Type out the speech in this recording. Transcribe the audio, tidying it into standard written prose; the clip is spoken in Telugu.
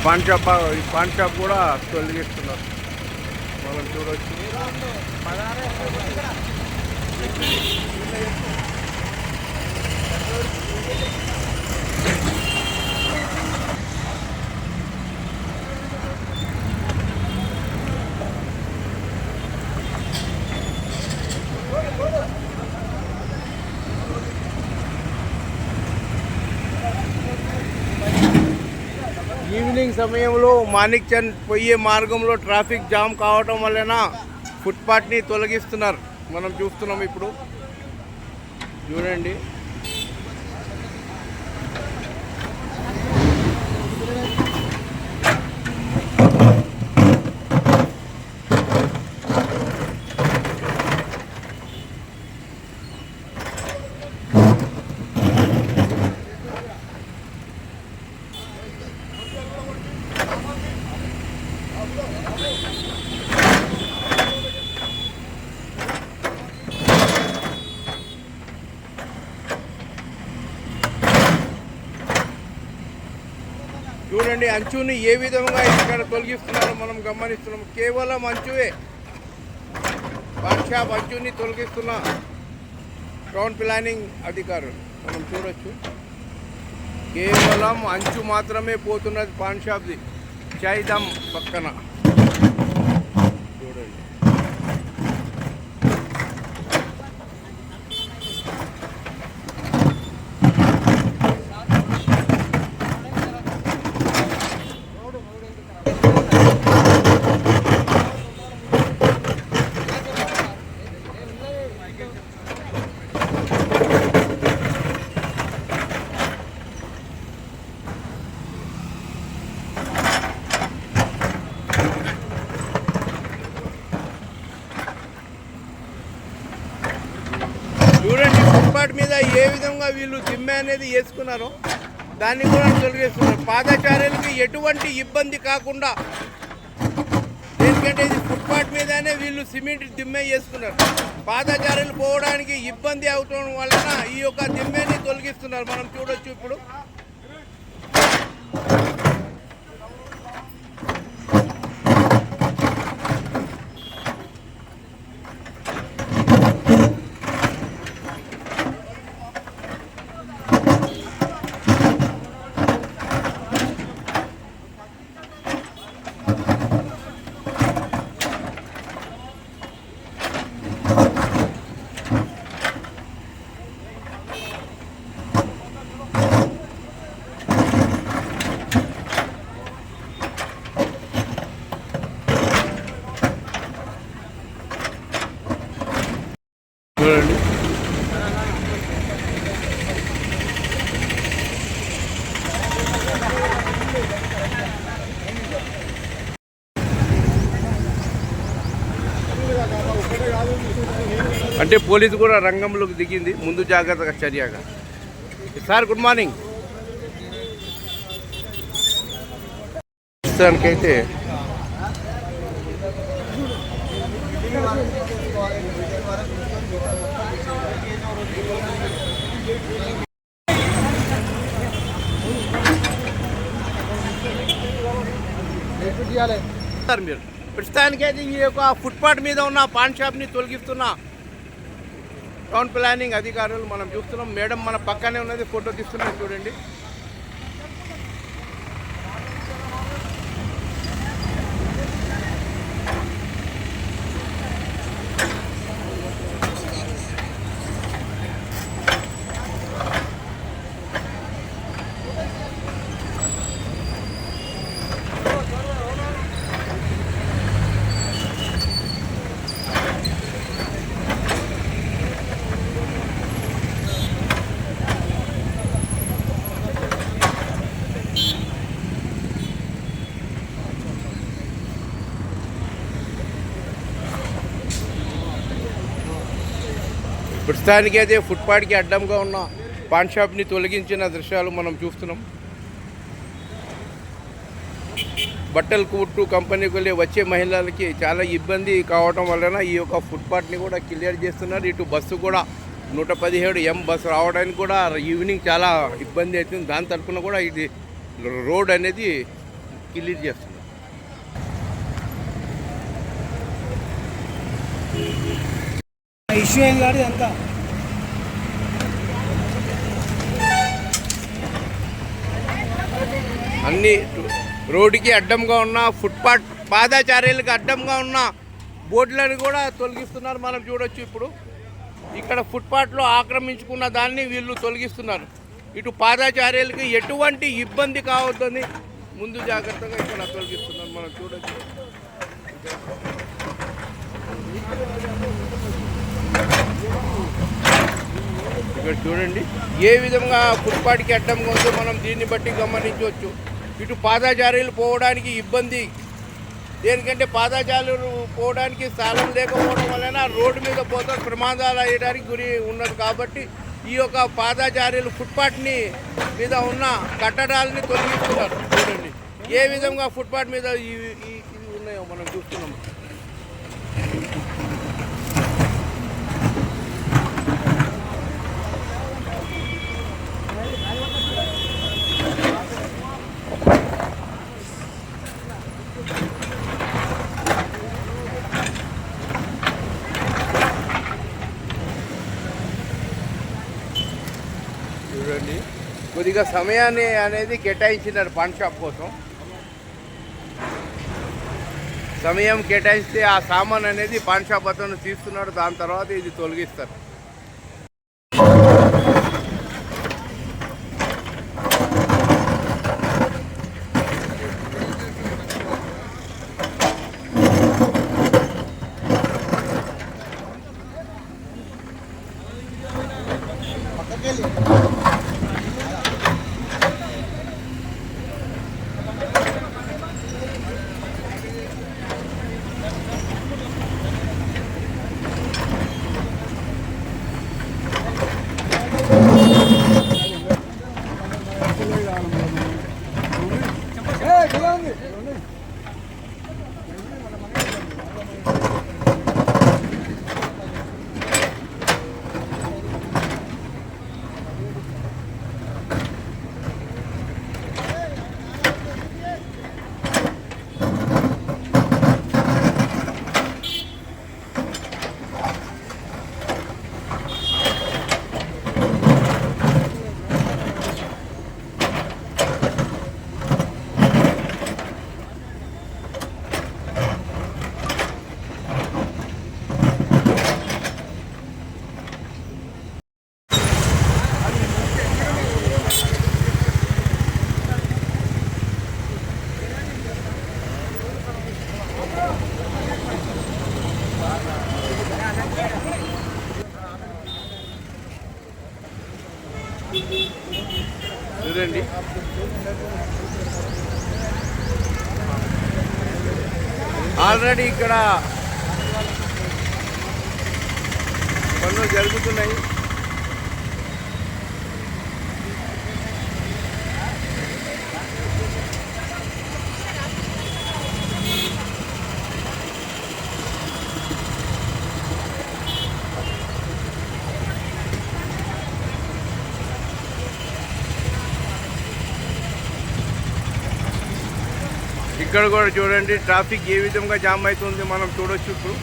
పాన్ షాప్ కూడా తొలగిస్తున్నారు మనం చూడవచ్చు. ఈవినింగ్ సమయంలో మాణిక్ చంద్ పోయే మార్గంలో ట్రాఫిక్ జామ్ కావటం వలన ఫుట్పాత్ని తొలగిస్తున్నారు మనం చూస్తున్నాం. ఇప్పుడు చూడండి, చూడండి అంచుని ఏ విధంగా ఇక్కడ తొలగిస్తున్నారో మనం గమనిస్తున్నాం. కేవలం అంచువే, పాన్ షాప్ అంచుని తొలగిస్తున్న టౌన్ ప్లానింగ్ అధికారులు మనం చూడొచ్చు. కేవలం అంచు మాత్రమే పోతున్నది పాన్ షాప్ది, చాయ్దమ్ పక్కన చూడండి. చూడండి ఫుట్పాత్ మీద ఏ విధంగా వీళ్ళు దిమ్మె అనేది వేసుకున్నారో దాన్ని కూడా తొలగిస్తున్నారు. పాదచారులకి ఎటువంటి ఇబ్బంది కాకుండా, ఎందుకంటే ఇది ఫుట్పాత్ మీదనే వీళ్ళు సిమెంట్ దిమ్మె వేసుకున్నారు. పాదచారులు పోవడానికి ఇబ్బంది అవటం వలన ఈ యొక్క దిమ్మెని తొలగిస్తున్నారు మనం చూడొచ్చు. ఇప్పుడు చూడండి అంటే పోలీసు కూడా రంగంలోకి దిగింది ముందు జాగ్రత్తగా చర్యగా. Sir good morning. ప్రస్తుతానికైతే మీరు ప్రస్తుతానికైతే ఈ యొక్క ఫుట్పాత్ మీద ఉన్న పాన్ షాప్ని తొలగిస్తున్న టౌన్ ప్లానింగ్ అధికారులు మనం చూస్తున్నాం. మేడం మన పక్కనే ఉన్నది, ఫోటో తీస్తున్నాం చూడండి. ప్రస్తుతానికి అయితే ఫుట్పాత్కి అడ్డంగా ఉన్న పాన్ షాప్ని తొలగించిన దృశ్యాలు మనం చూస్తున్నాం. బట్టల కుట్టు కంపెనీకి వెళ్ళి వచ్చే మహిళలకి చాలా ఇబ్బంది కావటం వలన ఈ యొక్క ఫుట్పాత్ని కూడా క్లియర్ చేస్తున్నారు. ఇటు బస్సు కూడా 117 బస్సు రావడానికి కూడా ఈవినింగ్ చాలా ఇబ్బంది అవుతుంది. దాని తరఫున కూడా ఇది రోడ్ అనేది క్లియర్ చేస్తున్నారు. ఇష్యూ ఏం కాదు అంతా. అన్ని రోడ్డుకి అడ్డంగా ఉన్న ఫుట్పాత్ పాదాచార్యులకు అడ్డంగా ఉన్న బోర్డులను కూడా తొలగిస్తున్నారు. మనం చూడొచ్చు. ఇప్పుడు ఇక్కడ ఫుట్పాత్లో ఆక్రమించుకున్న దాన్ని వీళ్ళు తొలగిస్తున్నారు. ఇటు పాదాచార్యులకి ఎటువంటి ఇబ్బంది కావద్దని ముందు జాగ్రత్తగా ఇక్కడ తొలగిస్తున్నారు. మనం చూడొచ్చు. ఇక్కడ చూడండి ఏ విధంగా ఫుట్పాత్కి అడ్డంగా ఉందో మనం దీన్ని బట్టి గమనించవచ్చు. ఇటు పాదాచార్యులు పోవడానికి ఇబ్బంది. దేనికంటే పాదాచార్యులు పోవడానికి స్థలం లేకపోవడం వలన రోడ్డు మీద పోతే ప్రమాదాలు అయ్యడానికి గురి ఉన్నది. కాబట్టి ఈ యొక్క పాదాచార్యులు ఫుట్పాత్ని మీద ఉన్న కట్టడాలని తొలగిస్తున్నారు. చూడండి ఏ విధంగా ఫుట్పాత్ మీద ఇవి ఉన్నాయో మనం చూస్తున్నాము. చూడండి కొద్దిగా సమయాన్ని అనేది కేటాయించినారు పాన్ షాప్ కోసం. సమయం కేటాయిస్తే ఆ సామాన్ అనేది పాన్ షాప్ అతను తీస్తున్నాడు. దాని తర్వాత ఇది తొలగిస్తారు. చూడండి ఆల్రెడీ ఇక్కడ పనులు జరుగుతున్నాయి. ఇక్కడ కూడా చూడండి ట్రాఫిక్ ఏ విధంగా జామ్ అవుతుంది మనం చూడొచ్చు. ఇప్పుడు